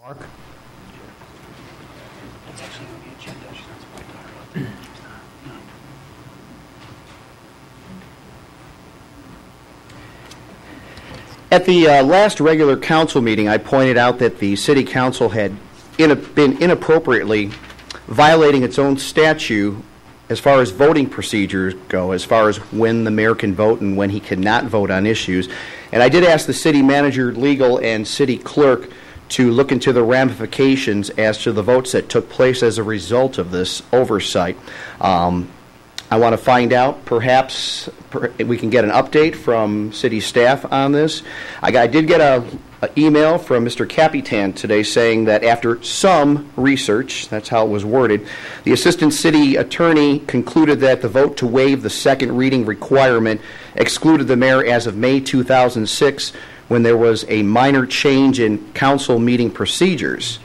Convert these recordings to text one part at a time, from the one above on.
Mark? That's actually on the agenda. She's not supposed to talk about that. At the last regular council meeting, I pointed out that the City Council had been inappropriately violating its own statute as far as voting procedures go, as far as when the mayor can vote and when he cannot vote on issues. And I did ask the city manager, legal, and city clerk to look into the ramifications as to the votes that took place as a result of this oversight. I want to find out, perhaps we can get an update from city staff on this. I did get an email from Mr. Capitan today saying that after some research, that's how it was worded, the assistant city attorney concluded that the vote to waive the second reading requirement excluded the mayor as of May 2006 when there was a minor change in council meeting procedures.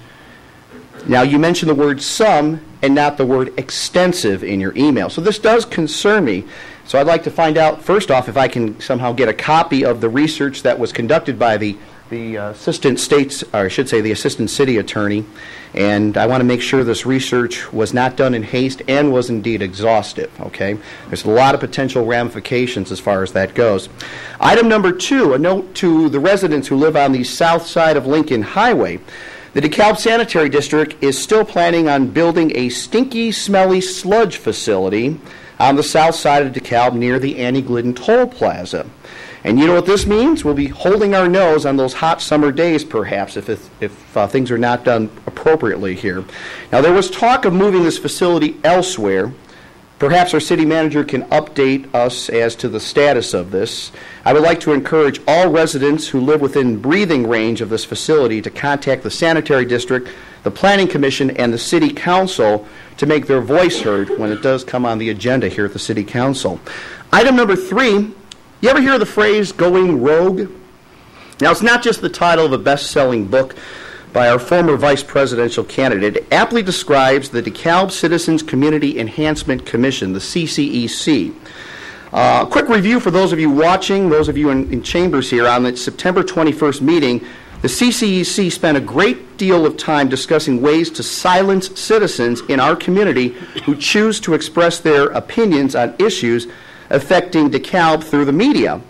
Now, you mentioned the word some and not the word extensive in your email. So this does concern me. So I'd like to find out, first off, if I can somehow get a copy of the research that was conducted by the assistant city attorney. And I want to make sure this research was not done in haste and was indeed exhaustive, okay? There's a lot of potential ramifications as far as that goes. Item number 2, a note to the residents who live on the south side of Lincoln Highway. The DeKalb Sanitary District is still planning on building a stinky, smelly sludge facility on the south side of DeKalb near the Annie Glidden Toll Plaza. And you know what this means? We'll be holding our nose on those hot summer days, perhaps, if things are not done appropriately here. Now, there was talk of moving this facility elsewhere. Perhaps our city manager can update us as to the status of this. I would like to encourage all residents who live within breathing range of this facility to contact the sanitary district, the planning commission, and the city council to make their voice heard when it does come on the agenda here at the city council. Item number 3, you ever hear the phrase going rogue? Now, it's not just the title of a best-selling book by our former vice presidential candidate. It aptly describes the DeKalb Citizens Community Enhancement Commission, the CCEC. Quick review for those of you watching, those of you in chambers here. On its September 21st meeting, the CCEC spent a great deal of time discussing ways to silence citizens in our community who choose to express their opinions on issues affecting DeKalb through the media.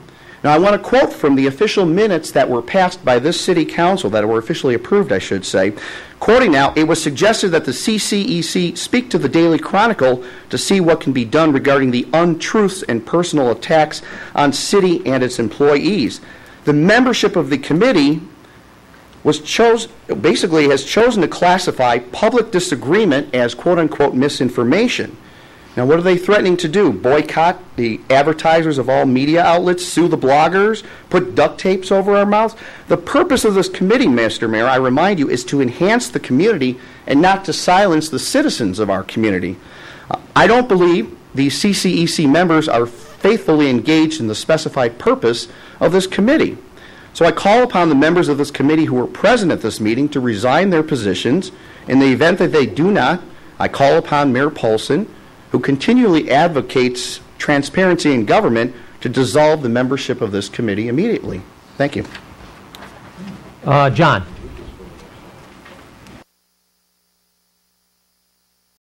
Now, I want to quote from the official minutes that were passed by this city council, that were officially approved, I should say. Quoting now, it was suggested that the CCEC speak to the Daily Chronicle to see what can be done regarding the untruths and personal attacks on city and its employees. The membership of the committee has chosen to classify public disagreement as quote-unquote misinformation. Now, what are they threatening to do? Boycott the advertisers of all media outlets, sue the bloggers, put duct tapes over our mouths? The purpose of this committee, Mr. Mayor, I remind you, is to enhance the community and not to silence the citizens of our community. I don't believe the CCEC members are faithfully engaged in the specified purpose of this committee. So I call upon the members of this committee who were present at this meeting to resign their positions. In the event that they do not, I call upon Mayor Polson, who continually advocates transparency in government, to dissolve the membership of this committee immediately. Thank you. John.